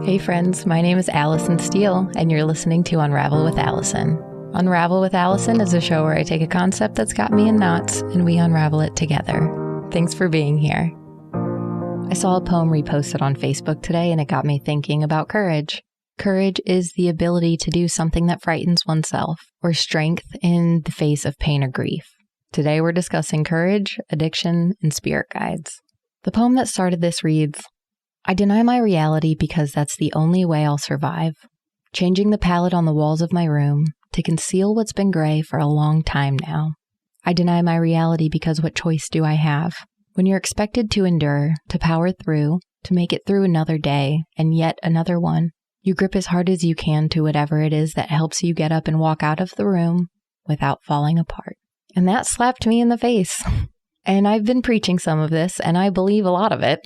Hey friends, my name is Allison Steele, and you're listening to Unravel with Allison. Unravel with Allison is a show where I take a concept that's got me in knots, and we unravel it together. Thanks for being here. I saw a poem reposted on Facebook today, and it got me thinking about courage. Courage is the ability to do something that frightens oneself, or strength in the face of pain or grief. Today we're discussing courage, addiction, and spirit guides. The poem that started this reads, I deny my reality because that's the only way I'll survive. Changing the palette on the walls of my room to conceal what's been gray for a long time now. I deny my reality because what choice do I have? When you're expected to endure, to power through, to make it through another day and yet another one, you grip as hard as you can to whatever it is that helps you get up and walk out of the room without falling apart. And that slapped me in the face. And I've been preaching some of this, and I believe a lot of it.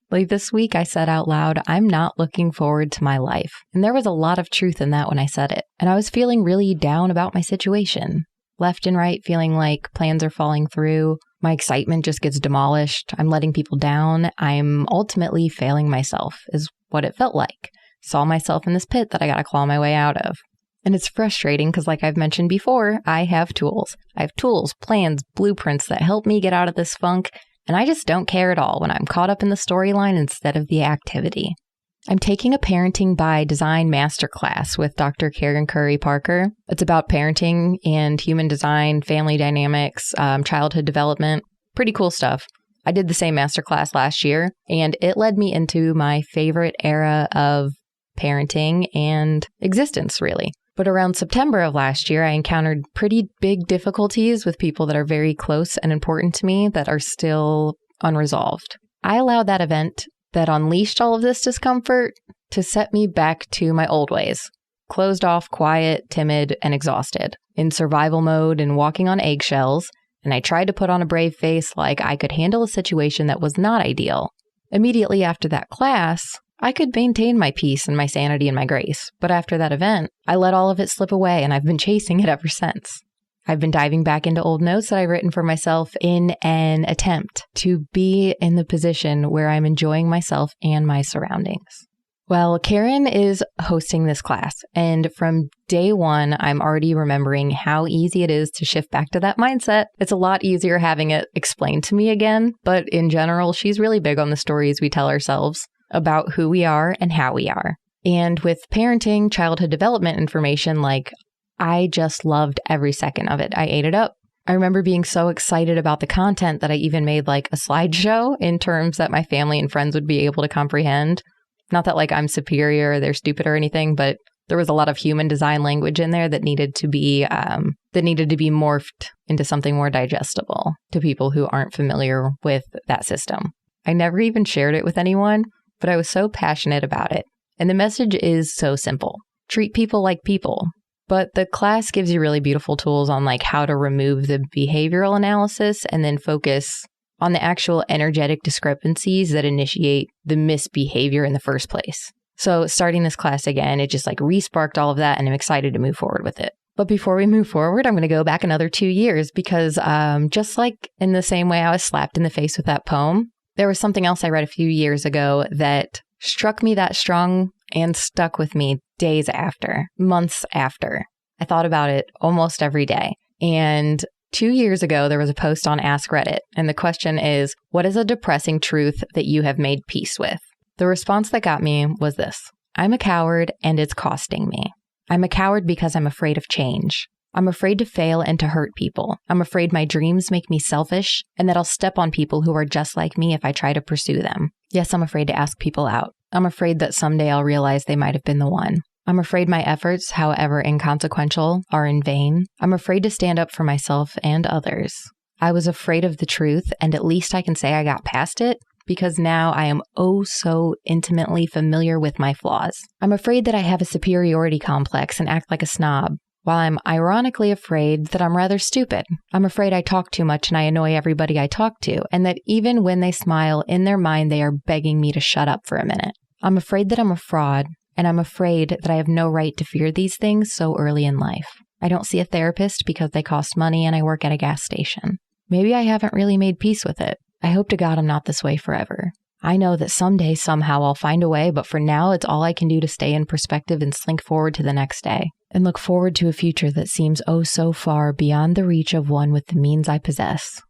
Like this week, I said out loud, I'm not looking forward to my life. And there was a lot of truth in that when I said it. And I was feeling really down about my situation. Left and right, feeling like plans are falling through. My excitement just gets demolished. I'm letting people down. I'm ultimately failing myself, is what it felt like. Saw myself in this pit that I got to claw my way out of. And it's frustrating because, like I've mentioned before, I have tools. I have tools, plans, blueprints that help me get out of this funk. And I just don't care at all when I'm caught up in the storyline instead of the activity. I'm taking a Parenting by Design masterclass with Dr. Karen Curry Parker. It's about parenting and human design, family dynamics, childhood development. Pretty cool stuff. I did the same masterclass last year, and it led me into my favorite era of parenting and existence, really. But around September of last year, I encountered pretty big difficulties with people that are very close and important to me that are still unresolved. I allowed that event that unleashed all of this discomfort to set me back to my old ways. Closed off, quiet, timid, and exhausted. In survival mode and walking on eggshells, and I tried to put on a brave face like I could handle a situation that was not ideal. Immediately after that class, I could maintain my peace and my sanity and my grace, but after that event, I let all of it slip away and I've been chasing it ever since. I've been diving back into old notes that I've written for myself in an attempt to be in the position where I'm enjoying myself and my surroundings. Well, Karen is hosting this class, and from day one, I'm already remembering how easy it is to shift back to that mindset. It's a lot easier having it explained to me again, but in general, she's really big on the stories we tell ourselves about who we are and how we are. And with parenting, childhood development information, I just loved every second of it. I ate it up. I remember being so excited about the content that I even made a slideshow in terms that my family and friends would be able to comprehend. Not that I'm superior or they're stupid or anything, but there was a lot of human design language in there that needed to be morphed into something more digestible to people who aren't familiar with that system. I never even shared it with anyone, but I was so passionate about it. And the message is so simple. Treat people like people. But the class gives you really beautiful tools on how to remove the behavioral analysis and then focus on the actual energetic discrepancies that initiate the misbehavior in the first place. So starting this class again, it just re-sparked all of that, and I'm excited to move forward with it. But before we move forward, I'm going to go back another 2 years because just in the same way I was slapped in the face with that poem, there was something else I read a few years ago that struck me that strong and stuck with me days after, months after. I thought about it almost every day. And 2 years ago, there was a post on Ask Reddit, and the question is, what is a depressing truth that you have made peace with? The response that got me was this: I'm a coward and it's costing me. I'm a coward because I'm afraid of change. I'm afraid to fail and to hurt people. I'm afraid my dreams make me selfish and that I'll step on people who are just like me if I try to pursue them. Yes, I'm afraid to ask people out. I'm afraid that someday I'll realize they might have been the one. I'm afraid my efforts, however inconsequential, are in vain. I'm afraid to stand up for myself and others. I was afraid of the truth, and at least I can say I got past it because now I am oh so intimately familiar with my flaws. I'm afraid that I have a superiority complex and act like a snob, while I'm ironically afraid that I'm rather stupid. I'm afraid I talk too much and I annoy everybody I talk to, and that even when they smile, in their mind they are begging me to shut up for a minute. I'm afraid that I'm a fraud, and I'm afraid that I have no right to fear these things so early in life. I don't see a therapist because they cost money and I work at a gas station. Maybe I haven't really made peace with it. I hope to God I'm not this way forever. I know that someday, somehow I'll find a way, but for now, it's all I can do to stay in perspective and slink forward to the next day and look forward to a future that seems oh so far beyond the reach of one with the means I possess.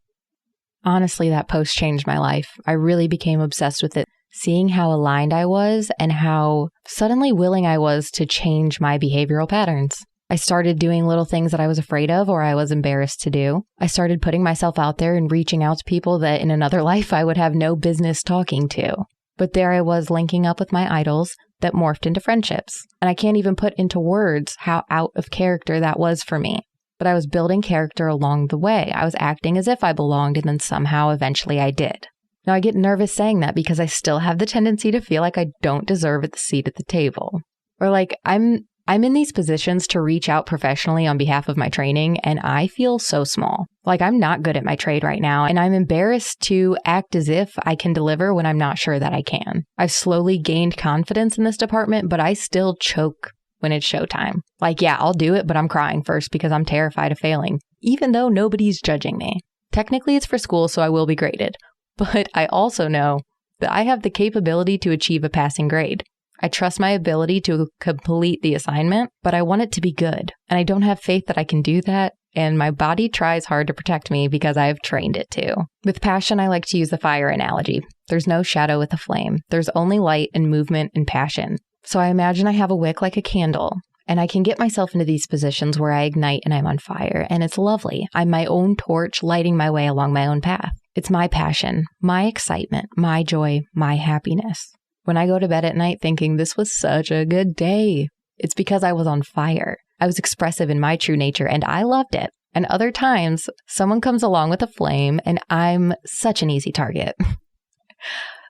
Honestly, that post changed my life. I really became obsessed with it, seeing how aligned I was and how suddenly willing I was to change my behavioral patterns. I started doing little things that I was afraid of or I was embarrassed to do. I started putting myself out there and reaching out to people that in another life I would have no business talking to. But there I was linking up with my idols that morphed into friendships. And I can't even put into words how out of character that was for me. But I was building character along the way. I was acting as if I belonged, and then somehow eventually I did. Now I get nervous saying that because I still have the tendency to feel like I don't deserve a seat at the table. Or like I'm in these positions to reach out professionally on behalf of my training, and I feel so small. Like I'm not good at my trade right now, and I'm embarrassed to act as if I can deliver when I'm not sure that I can. I've slowly gained confidence in this department, but I still choke when it's showtime. Like, yeah, I'll do it, but I'm crying first because I'm terrified of failing, even though nobody's judging me. Technically, it's for school, so I will be graded. But I also know that I have the capability to achieve a passing grade. I trust my ability to complete the assignment, but I want it to be good. And I don't have faith that I can do that. And my body tries hard to protect me because I've trained it to. With passion, I like to use the fire analogy. There's no shadow with a flame. There's only light and movement and passion. So I imagine I have a wick like a candle, and I can get myself into these positions where I ignite and I'm on fire. And it's lovely. I'm my own torch lighting my way along my own path. It's my passion, my excitement, my joy, my happiness. When I go to bed at night thinking this was such a good day, it's because I was on fire. I was expressive in my true nature and I loved it. And other times, someone comes along with a flame and I'm such an easy target.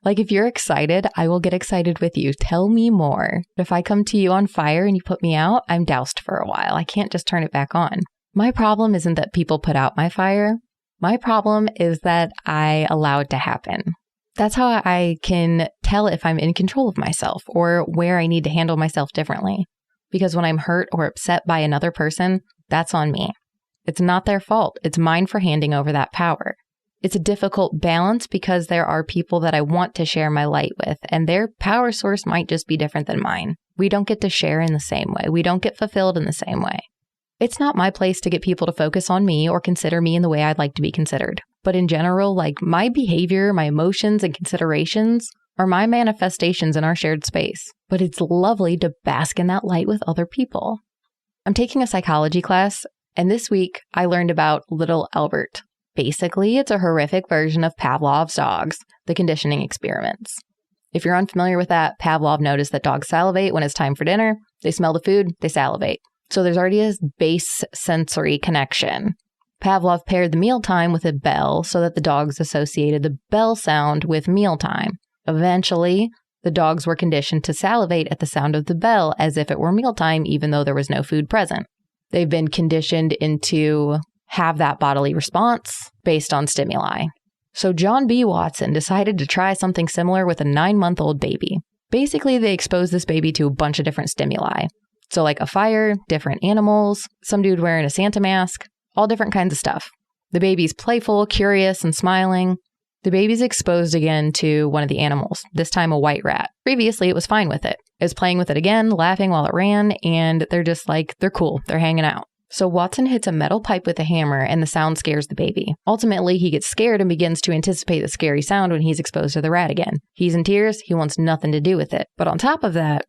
Like if you're excited, I will get excited with you. Tell me more. If I come to you on fire and you put me out, I'm doused for a while. I can't just turn it back on. My problem isn't that people put out my fire. My problem is that I allow it to happen. That's how I can tell if I'm in control of myself or where I need to handle myself differently. Because when I'm hurt or upset by another person, that's on me. It's not their fault. It's mine for handing over that power. It's a difficult balance because there are people that I want to share my light with, and their power source might just be different than mine. We don't get to share in the same way. We don't get fulfilled in the same way. It's not my place to get people to focus on me or consider me in the way I'd like to be considered. But in general, like my behavior, my emotions and considerations are my manifestations in our shared space. But it's lovely to bask in that light with other people. I'm taking a psychology class, and this week I learned about little Albert. Basically, it's a horrific version of Pavlov's dogs, the conditioning experiments. If you're unfamiliar with that, Pavlov noticed that dogs salivate when it's time for dinner. They smell the food, they salivate. So there's already a base sensory connection. Pavlov paired the mealtime with a bell so that the dogs associated the bell sound with mealtime. Eventually, the dogs were conditioned to salivate at the sound of the bell as if it were mealtime, even though there was no food present. They've been conditioned into have that bodily response based on stimuli. So John B. Watson decided to try something similar with a 9-month-old baby. Basically, they exposed this baby to a bunch of different stimuli. So like a fire, different animals, some dude wearing a Santa mask, all different kinds of stuff. The baby's playful, curious, and smiling. The baby's exposed again to one of the animals, this time a white rat. Previously, it was fine with it. It was playing with it again, laughing while it ran, and they're cool. They're hanging out. So Watson hits a metal pipe with a hammer and the sound scares the baby. Ultimately, he gets scared and begins to anticipate the scary sound when he's exposed to the rat again. He's in tears. He wants nothing to do with it. But on top of that,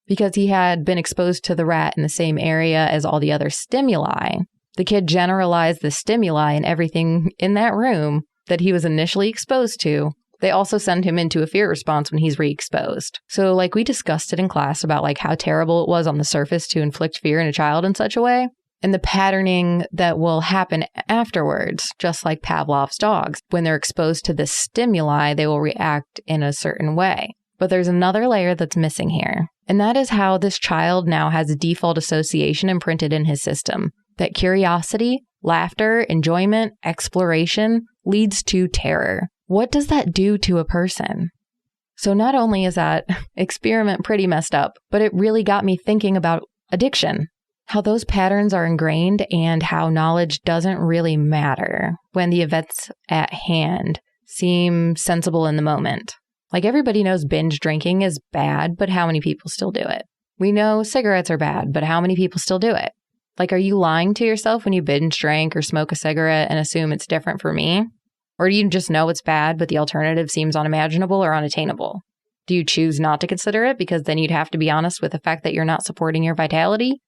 because he had been exposed to the rat in the same area as all the other stimuli, the kid generalized the stimuli and everything in that room that he was initially exposed to. They also send him into a fear response when he's re-exposed. So like we discussed it in class about like how terrible it was on the surface to inflict fear in a child in such a way. And the patterning that will happen afterwards, just like Pavlov's dogs. When they're exposed to the stimuli, they will react in a certain way. But there's another layer that's missing here. And that is how this child now has a default association imprinted in his system. That curiosity, laughter, enjoyment, exploration leads to terror. What does that do to a person? So not only is that experiment pretty messed up, but it really got me thinking about addiction. How those patterns are ingrained and how knowledge doesn't really matter when the events at hand seem sensible in the moment. Like everybody knows binge drinking is bad, but how many people still do it? We know cigarettes are bad, but how many people still do it? Like, are you lying to yourself when you binge drink or smoke a cigarette and assume it's different for me? Or do you just know it's bad, but the alternative seems unimaginable or unattainable? Do you choose not to consider it because then you'd have to be honest with the fact that you're not supporting your vitality?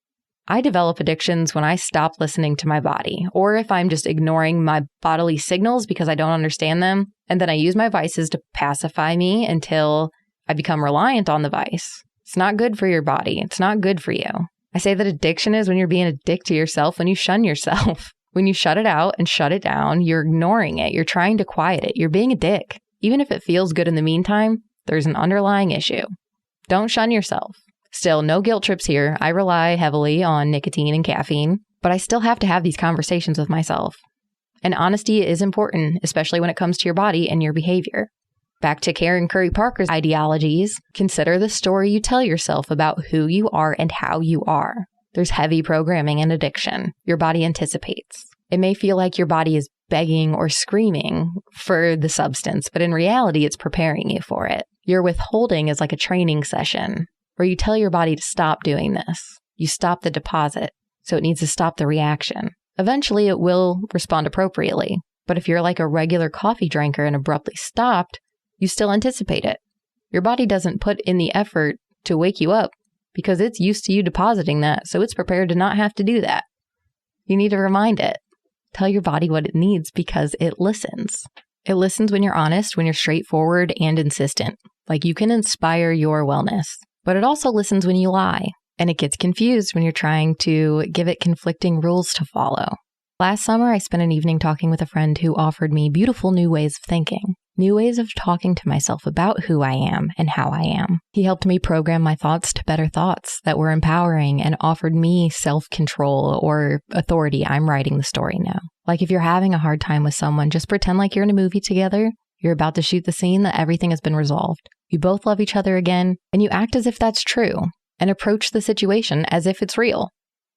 I develop addictions when I stop listening to my body, or if I'm just ignoring my bodily signals because I don't understand them, and then I use my vices to pacify me until I become reliant on the vice. It's not good for your body. It's not good for you. I say that addiction is when you're being a dick to yourself, when you shun yourself. When you shut it out and shut it down, you're ignoring it. You're trying to quiet it. You're being a dick. Even if it feels good in the meantime, there's an underlying issue. Don't shun yourself. Still, no guilt trips here. I rely heavily on nicotine and caffeine, but I still have to have these conversations with myself. And honesty is important, especially when it comes to your body and your behavior. Back to Karen Curry Parker's ideologies, consider the story you tell yourself about who you are and how you are. There's heavy programming in addiction. Your body anticipates. It may feel like your body is begging or screaming for the substance, but in reality, it's preparing you for it. Your withholding is like a training session where you tell your body to stop doing this. You stop the deposit, so it needs to stop the reaction. Eventually, it will respond appropriately. But if you're like a regular coffee drinker and abruptly stopped, you still anticipate it. Your body doesn't put in the effort to wake you up because it's used to you depositing that, so it's prepared to not have to do that. You need to remind it. Tell your body what it needs because it listens. It listens when you're honest, when you're straightforward and insistent. Like you can inspire your wellness. But it also listens when you lie, and it gets confused when you're trying to give it conflicting rules to follow. Last summer, I spent an evening talking with a friend who offered me beautiful new ways of thinking, new ways of talking to myself about who I am and how I am. He helped me program my thoughts to better thoughts that were empowering and offered me self-control or authority. I'm writing the story now. Like if you're having a hard time with someone, just pretend like you're in a movie together. You're about to shoot the scene that everything has been resolved. You both love each other again, and you act as if that's true, and approach the situation as if it's real.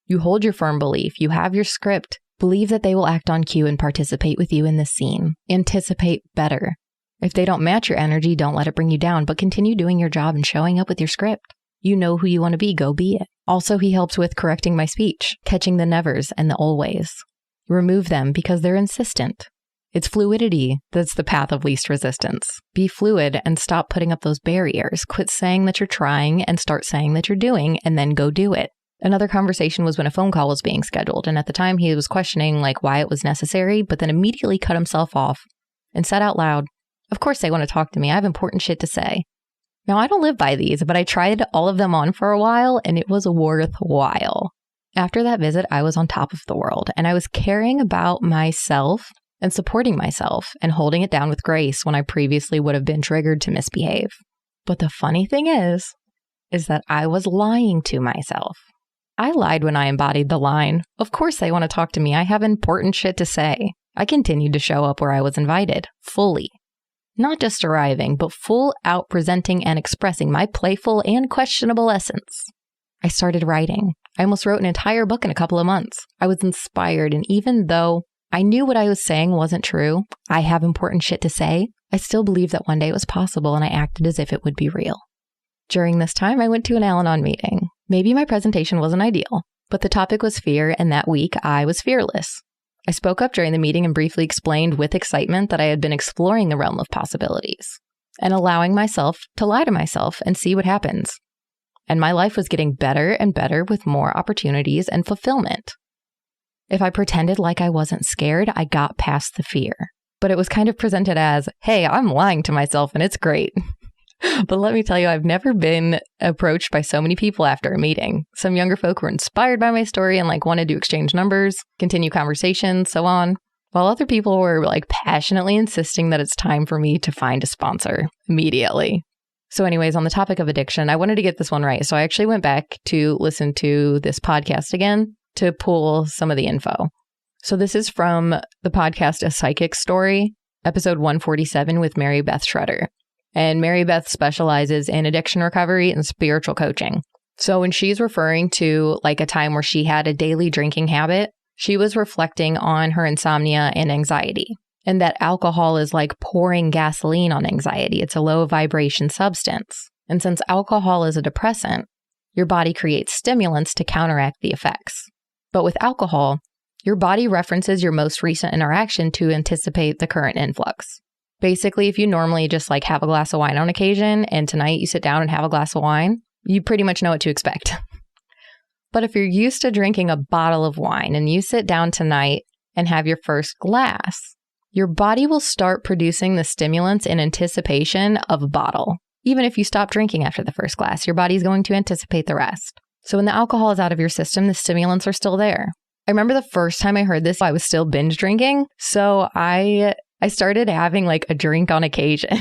You hold your firm belief. You have your script. Believe that they will act on cue and participate with you in this scene. Anticipate better. If they don't match your energy, don't let it bring you down, but continue doing your job and showing up with your script. You know who you want to be, go be it. Also, he helps with correcting my speech, catching the nevers and the always. Remove them because they're insistent. It's fluidity that's the path of least resistance. Be fluid and stop putting up those barriers. Quit saying that you're trying and start saying that you're doing and then go do it. Another conversation was when a phone call was being scheduled, and at the time he was questioning why it was necessary, but then immediately cut himself off and said out loud, "Of course they want to talk to me. I have important shit to say." Now, I don't live by these, but I tried all of them on for a while, and it was worthwhile. After that visit, I was on top of the world, and I was caring about myself and supporting myself and holding it down with grace when I previously would have been triggered to misbehave. But the funny thing is that I was lying to myself. I lied when I embodied the line, "Of course they want to talk to me. I have important shit to say." I continued to show up where I was invited, fully. Not just arriving, but full out presenting and expressing my playful and questionable essence. I started writing. I almost wrote an entire book in a couple of months. I was inspired, and even though I knew what I was saying wasn't true, I have important shit to say, I still believed that one day it was possible, and I acted as if it would be real. During this time, I went to an Al-Anon meeting. Maybe my presentation wasn't ideal, but the topic was fear, and that week I was fearless. I spoke up during the meeting and briefly explained with excitement that I had been exploring the realm of possibilities and allowing myself to lie to myself and see what happens. And my life was getting better and better with more opportunities and fulfillment. If I pretended like I wasn't scared, I got past the fear. But it was kind of presented as, "Hey, I'm lying to myself and it's great." But let me tell you, I've never been approached by so many people after a meeting. Some younger folk were inspired by my story and wanted to exchange numbers, continue conversations, so on. While other people were passionately insisting that it's time for me to find a sponsor immediately. So anyways, on the topic of addiction, I wanted to get this one right. So I actually went back to listen to this podcast again to pull some of the info. So this is from the podcast A Psychic Story, episode 147 with Mary Beth Schroeder. And Mary Beth specializes in addiction recovery and spiritual coaching. So when she's referring to a time where she had a daily drinking habit, she was reflecting on her insomnia and anxiety. and that alcohol is like pouring gasoline on anxiety. It's a low vibration substance. And since alcohol is a depressant, your body creates stimulants to counteract the effects. But with alcohol, your body references your most recent interaction to anticipate the current influx. Basically, if you normally just like have a glass of wine on occasion and tonight you sit down and have a glass of wine, you pretty much know what to expect. But if you're used to drinking a bottle of wine and you sit down tonight and have your first glass, your body will start producing the stimulants in anticipation of a bottle. Even if you stop drinking after the first glass, your body's going to anticipate the rest. So when the alcohol is out of your system, the stimulants are still there. I remember the first time I heard this, I was still binge drinking. So I started having like a drink on occasion,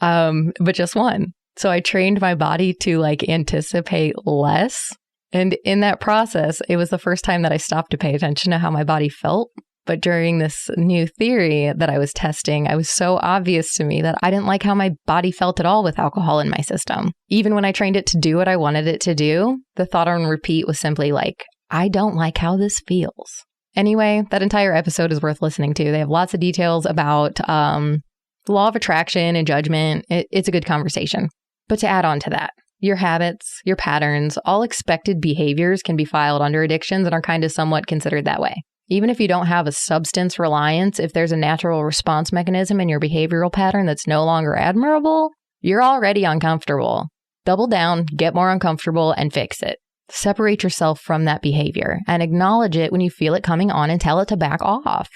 but just one. So I trained my body to like anticipate less. And in that process, it was the first time that I stopped to pay attention to how my body felt. But during this new theory that I was testing, it was so obvious to me that I didn't like how my body felt at all with alcohol in my system. Even when I trained it to do what I wanted it to do, the thought on repeat was simply like, I don't like how this feels. Anyway, that entire episode is worth listening to. They have lots of details about the law of attraction and judgment. It's a good conversation. But to add on to that, your habits, your patterns, all expected behaviors can be filed under addictions and are kind of somewhat considered that way. Even if you don't have a substance reliance, if there's a natural response mechanism in your behavioral pattern that's no longer admirable, you're already uncomfortable. Double down, get more uncomfortable, and fix it. Separate yourself from that behavior and acknowledge it when you feel it coming on and tell it to back off.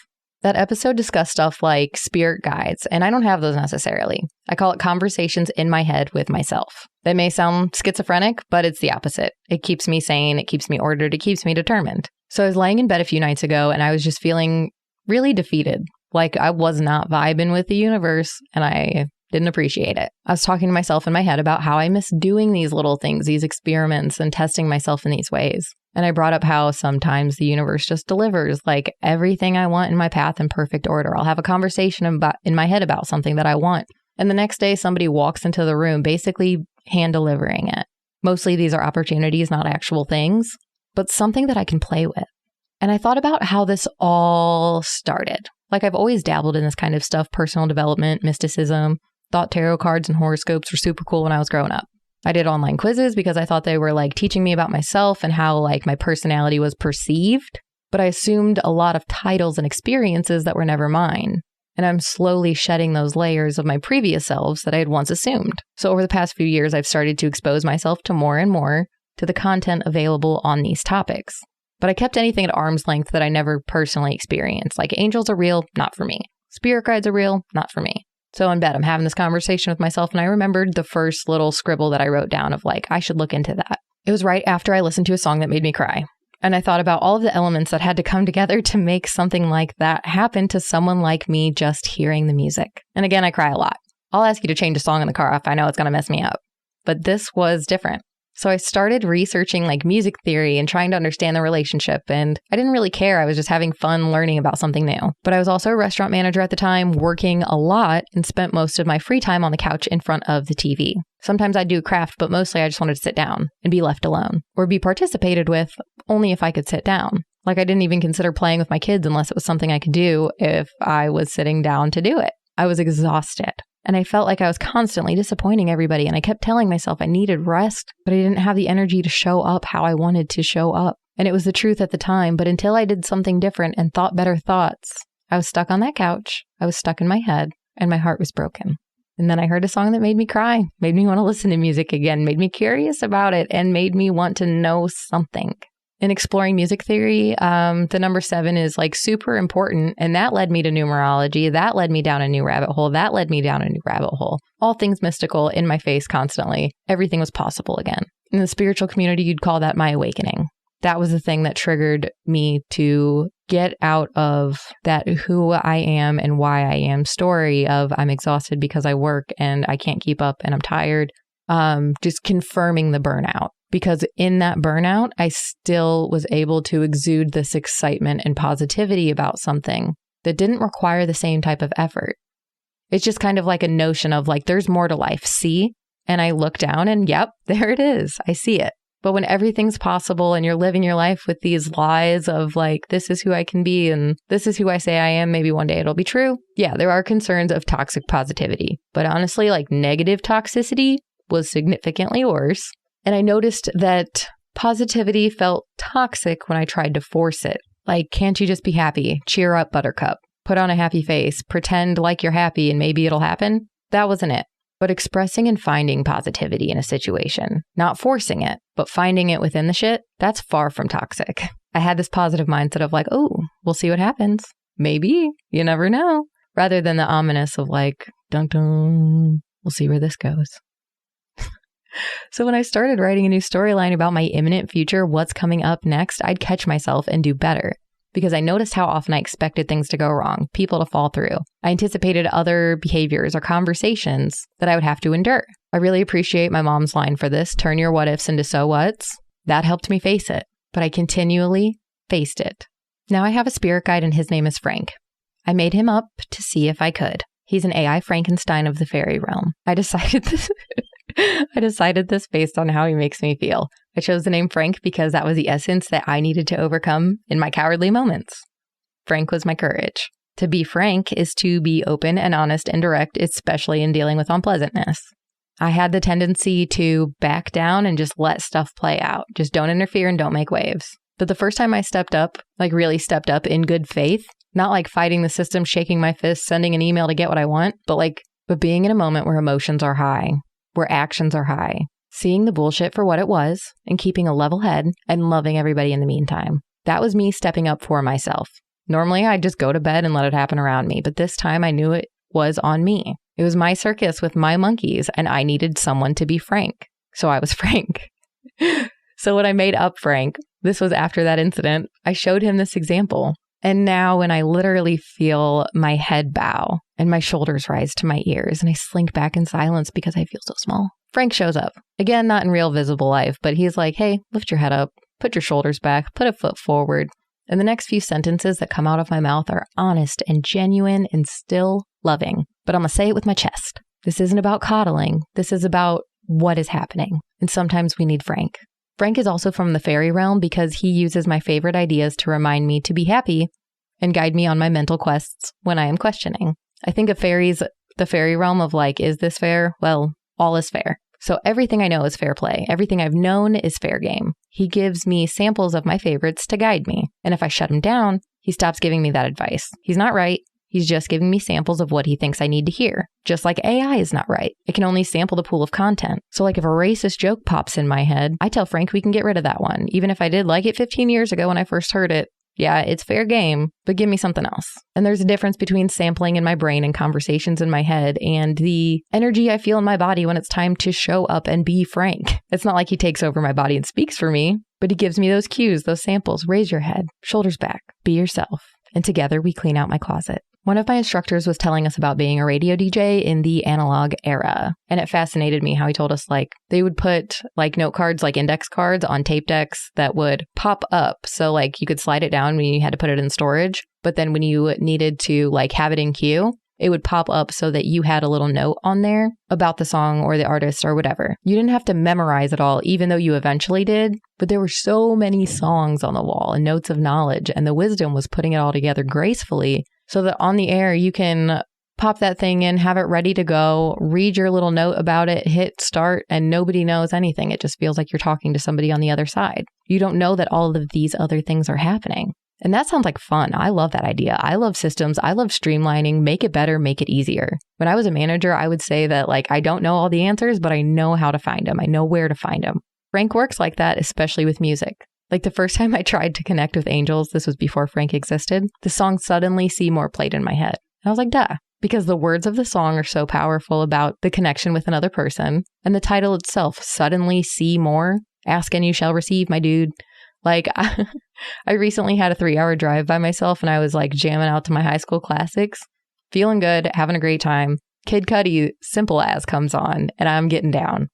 That episode discussed stuff like spirit guides, and I don't have those necessarily. I call it conversations in my head with myself. That may sound schizophrenic, but it's the opposite. It keeps me sane, it keeps me ordered, it keeps me determined. So I was laying in bed a few nights ago and I was just feeling really defeated. Like I was not vibing with the universe and I didn't appreciate it. I was talking to myself in my head about how I miss doing these little things, these experiments and testing myself in these ways. And I brought up how sometimes the universe just delivers like everything I want in my path in perfect order. I'll have a conversation in my head about something that I want. And the next day somebody walks into the room basically hand delivering it. Mostly these are opportunities, not actual things, but something that I can play with. And I thought about how this all started. Like I've always dabbled in this kind of stuff, personal development, mysticism, thought tarot cards and horoscopes were super cool when I was growing up. I did online quizzes because I thought they were like teaching me about myself and how like my personality was perceived. But I assumed a lot of titles and experiences that were never mine. And I'm slowly shedding those layers of my previous selves that I had once assumed. So over the past few years, I've started to expose myself to more and more to the content available on these topics. But I kept anything at arm's length that I never personally experienced. Like angels are real, not for me. Spirit guides are real, not for me. So in bed, I'm having this conversation with myself and I remembered the first little scribble that I wrote down of like, I should look into that. It was right after I listened to a song that made me cry. And I thought about all of the elements that had to come together to make something like that happen to someone like me just hearing the music. And again, I cry a lot. I'll ask you to change a song in the car if I know it's going to mess me up. But this was different. So I started researching like music theory and trying to understand the relationship. And I didn't really care. I was just having fun learning about something new. But I was also a restaurant manager at the time, working a lot and spent most of my free time on the couch in front of the TV. Sometimes I'd do craft, but mostly I just wanted to sit down and be left alone or be participated with only if I could sit down. Like I didn't even consider playing with my kids unless it was something I could do if I was sitting down to do it. I was exhausted. And I felt like I was constantly disappointing everybody. And I kept telling myself I needed rest, but I didn't have the energy to show up how I wanted to show up. And it was the truth at the time. But until I did something different and thought better thoughts, I was stuck on that couch. I was stuck in my head and my heart was broken. And then I heard a song that made me cry, made me want to listen to music again, made me curious about it, and made me want to know something. In exploring music theory, the number 7 is like super important. And that led me to numerology. That led me down a new rabbit hole. That led me down a new rabbit hole. All things mystical in my face constantly. Everything was possible again. In the spiritual community, you'd call that my awakening. That was the thing that triggered me to get out of that who I am and why I am story of I'm exhausted because I work and I can't keep up and I'm tired. Just confirming the burnout. Because in that burnout, I still was able to exude this excitement and positivity about something that didn't require the same type of effort. It's just kind of like a notion of like, there's more to life. See? And I look down and yep, there it is. I see it. But when everything's possible and you're living your life with these lies of like, this is who I can be and this is who I say I am, maybe one day it'll be true. Yeah, there are concerns of toxic positivity. But honestly, like negative toxicity was significantly worse. And I noticed that positivity felt toxic when I tried to force it. Like, can't you just be happy? Cheer up, buttercup. Put on a happy face. Pretend like you're happy and maybe it'll happen. That wasn't it. But expressing and finding positivity in a situation, not forcing it, but finding it within the shit, that's far from toxic. I had this positive mindset of like, oh, we'll see what happens. Maybe. You never know. Rather than the ominous of like, dun dun, we'll see where this goes. So when I started writing a new storyline about my imminent future, what's coming up next, I'd catch myself and do better. Because I noticed how often I expected things to go wrong, people to fall through. I anticipated other behaviors or conversations that I would have to endure. I really appreciate my mom's line for this, turn your what ifs into so whats. That helped me face it, but I continually faced it. Now I have a spirit guide and his name is Frank. I made him up to see if I could. He's an AI Frankenstein of the fairy realm. I decided this based on how he makes me feel. I chose the name Frank because that was the essence that I needed to overcome in my cowardly moments. Frank was my courage. To be frank is to be open and honest and direct, especially in dealing with unpleasantness. I had the tendency to back down and just let stuff play out. Just don't interfere and don't make waves. But the first time I stepped up, like really stepped up in good faith, not like fighting the system, shaking my fist, sending an email to get what I want, but being in a moment where emotions are high, where actions are high, seeing the bullshit for what it was and keeping a level head and loving everybody in the meantime. That was me stepping up for myself. Normally, I'd just go to bed and let it happen around me, but this time I knew it was on me. It was my circus with my monkeys, and I needed someone to be Frank. So I was Frank. So when I made up Frank, this was after that incident, I showed him this example. And now when I literally feel my head bow and my shoulders rise to my ears and I slink back in silence because I feel so small, Frank shows up. Again, not in real visible life, but he's like, hey, lift your head up, put your shoulders back, put a foot forward. And the next few sentences that come out of my mouth are honest and genuine and still loving. But I'm going to say it with my chest. This isn't about coddling. This is about what is happening. And sometimes we need Frank. Frank is also from the fairy realm because he uses my favorite ideas to remind me to be happy and guide me on my mental quests when I am questioning. I think of fairies, the fairy realm of like, is this fair? Well, all is fair. So everything I know is fair play. Everything I've known is fair game. He gives me samples of my favorites to guide me. And if I shut him down, he stops giving me that advice. He's not right. He's just giving me samples of what he thinks I need to hear. Just like AI is not right. It can only sample the pool of content. So like if a racist joke pops in my head, I tell Frank we can get rid of that one. Even if I did like it 15 years ago when I first heard it. Yeah, it's fair game, but give me something else. And there's a difference between sampling in my brain and conversations in my head and the energy I feel in my body when it's time to show up and be Frank. It's not like he takes over my body and speaks for me, but he gives me those cues, those samples. Raise your head, shoulders back, be yourself. And together we clean out my closet. One of my instructors was telling us about being a radio DJ in the analog era. And it fascinated me how he told us like they would put like note cards, like index cards on tape decks that would pop up. So like you could slide it down when you had to put it in storage. But then when you needed to like have it in queue, it would pop up so that you had a little note on there about the song or the artist or whatever. You didn't have to memorize it all, even though you eventually did. But there were so many songs on the wall and notes of knowledge. And the wisdom was putting it all together gracefully so that on the air, you can pop that thing in, have it ready to go, read your little note about it, hit start, and nobody knows anything. It just feels like you're talking to somebody on the other side. You don't know that all of these other things are happening. And that sounds like fun. I love that idea. I love systems. I love streamlining, make it better, make it easier. When I was a manager, I would say that like, I don't know all the answers, but I know how to find them. I know where to find them. Frank works like that, especially with music. Like the first time I tried to connect with angels, this was before Frank existed, the song Suddenly See More played in my head. And I was like, duh, because the words of the song are so powerful about the connection with another person. And the title itself, Suddenly See More, ask and you shall receive, my dude. Like I recently had a 3-hour drive by myself and I was like jamming out to my high school classics, feeling good, having a great time. Kid Cudi, Simple As comes on and I'm getting down.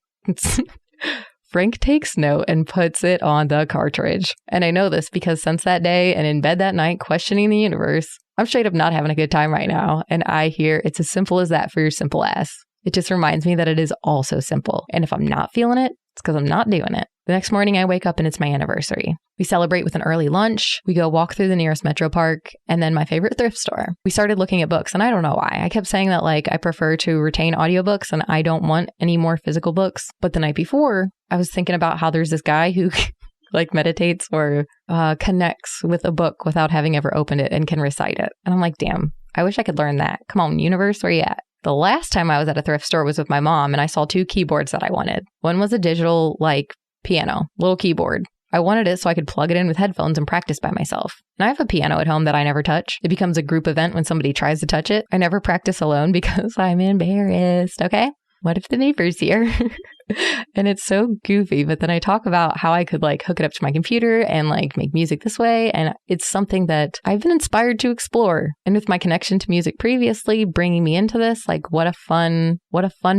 Frank takes note and puts it on the cartridge. And I know this because since that day and in bed that night questioning the universe, I'm straight up not having a good time right now. And I hear it's as simple as that for your simple ass. It just reminds me that it is all so simple. And if I'm not feeling it, It's because I'm not doing it. The next morning I wake up and it's my anniversary. We celebrate with an early lunch. We go walk through the nearest metro park and then my favorite thrift store. We started looking at books and I don't know why. I kept saying that I prefer to retain audiobooks and I don't want any more physical books. But the night before I was thinking about how there's this guy who meditates or connects with a book without having ever opened it and can recite it. And I'm like, damn, I wish I could learn that. Come on, universe, where you at? The last time I was at a thrift store was with my mom and I saw 2 keyboards that I wanted. One was a digital piano, little keyboard. I wanted it so I could plug it in with headphones and practice by myself. And I have a piano at home that I never touch. It becomes a group event when somebody tries to touch it. I never practice alone because I'm embarrassed, okay? What if the neighbor's here? And it's so goofy, but then I talk about how I could hook it up to my computer and make music this way. And it's something that I've been inspired to explore. And with my connection to music previously bringing me into this, what a fun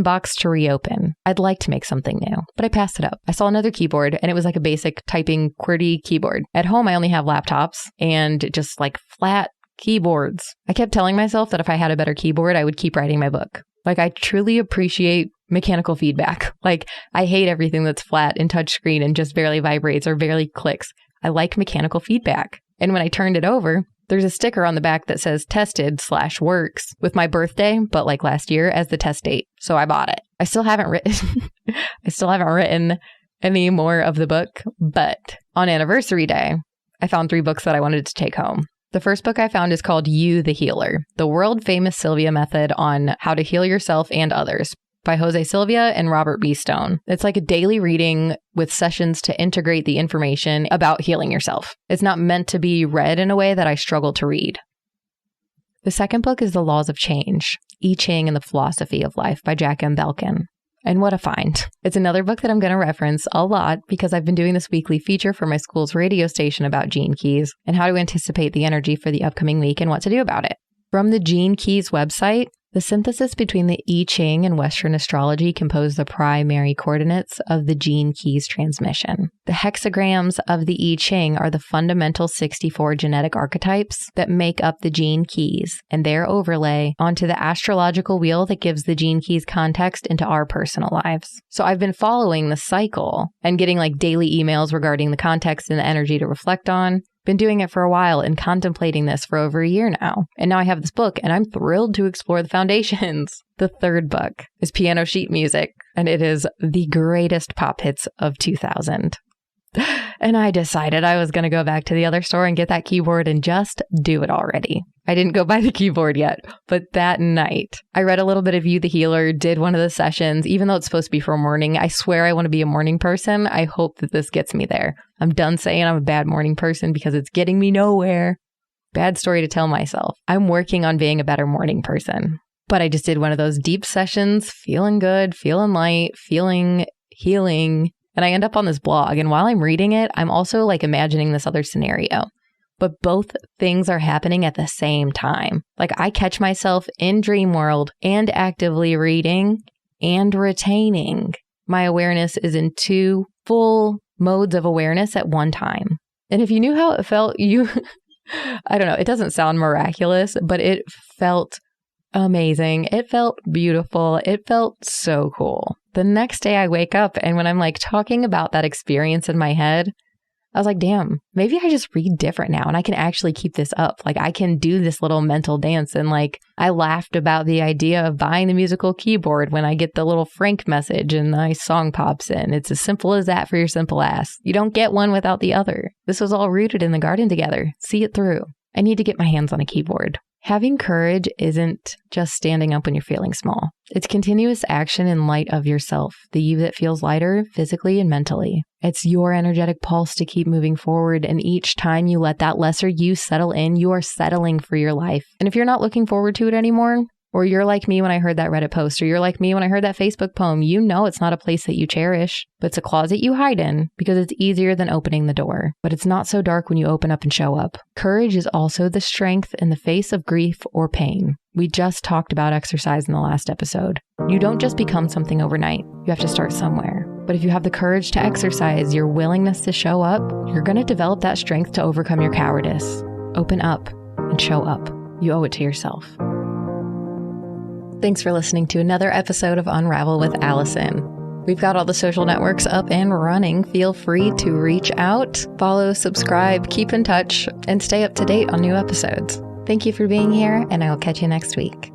box to reopen. I'd like to make something new, but I passed it up. I saw another keyboard and it was a basic typing QWERTY keyboard. At home, I only have laptops and just flat keyboards. I kept telling myself that if I had a better keyboard, I would keep writing my book. I truly appreciate mechanical feedback. I hate everything that's flat and touchscreen and just barely vibrates or barely clicks. I like mechanical feedback. And when I turned it over, there's a sticker on the back that says tested/works with my birthday, but last year as the test date. So I bought it. I still haven't written any more of the book, but on anniversary day, I found 3 books that I wanted to take home. The first book I found is called You, the Healer, the world famous Sylvia method on how to heal yourself and others by Jose Sylvia and Robert B. Stone. It's a daily reading with sessions to integrate the information about healing yourself. It's not meant to be read in a way that I struggle to read. The second book is The Laws of Change, I Ching and the Philosophy of Life by Jack M. Belkin. And what a find. It's another book that I'm going to reference a lot because I've been doing this weekly feature for my school's radio station about gene keys and how to anticipate the energy for the upcoming week and what to do about it. From the Gene Keys website, the synthesis between the I Ching and Western astrology compose the primary coordinates of the Gene Keys transmission. The hexagrams of the I Ching are the fundamental 64 genetic archetypes that make up the Gene Keys and their overlay onto the astrological wheel that gives the Gene Keys context into our personal lives. So I've been following the cycle and getting daily emails regarding the context and the energy to reflect on. Been doing it for a while and contemplating this for over a year now. And now I have this book and I'm thrilled to explore the foundations. The third book is Piano Sheet Music, and it is the greatest pop hits of 2000. And I decided I was going to go back to the other store and get that keyboard and just do it already. I didn't go buy the keyboard yet, but that night I read a little bit of You, the Healer, did one of the sessions, even though it's supposed to be for morning. I swear I want to be a morning person. I hope that this gets me there. I'm done saying I'm a bad morning person because it's getting me nowhere. Bad story to tell myself. I'm working on being a better morning person. But I just did one of those deep sessions, feeling good, feeling light, feeling healing. And I end up on this blog. And while I'm reading it, I'm also imagining this other scenario. But both things are happening at the same time. I catch myself in dream world and actively reading and retaining. My awareness is in 2 full modes of awareness at one time. And if you knew how it felt, I don't know, it doesn't sound miraculous, but it felt amazing. It felt beautiful. It felt so cool. The next day I wake up and when I'm talking about that experience in my head, I was like, damn, maybe I just read different now and I can actually keep this up. I can do this little mental dance. And I laughed about the idea of buying the musical keyboard when I get the little Frank message and my song pops in. It's as simple as that for your simple ass. You don't get one without the other. This was all rooted in the garden together. See it through. I need to get my hands on a keyboard. Having courage isn't just standing up when you're feeling small. It's continuous action in light of yourself, the you that feels lighter physically and mentally. It's your energetic pulse to keep moving forward, and each time you let that lesser you settle in, you are settling for your life. And if you're not looking forward to it anymore, or you're like me when I heard that Reddit post, or you're like me when I heard that Facebook poem, you know it's not a place that you cherish, but it's a closet you hide in because it's easier than opening the door. But it's not so dark when you open up and show up. Courage is also the strength in the face of grief or pain. We just talked about exercise in the last episode. You don't just become something overnight. You have to start somewhere. But if you have the courage to exercise your willingness to show up, you're going to develop that strength to overcome your cowardice. Open up and show up. You owe it to yourself. Thanks for listening to another episode of Unravel with Allison. We've got all the social networks up and running. Feel free to reach out, follow, subscribe, keep in touch, and stay up to date on new episodes. Thank you for being here, and I will catch you next week.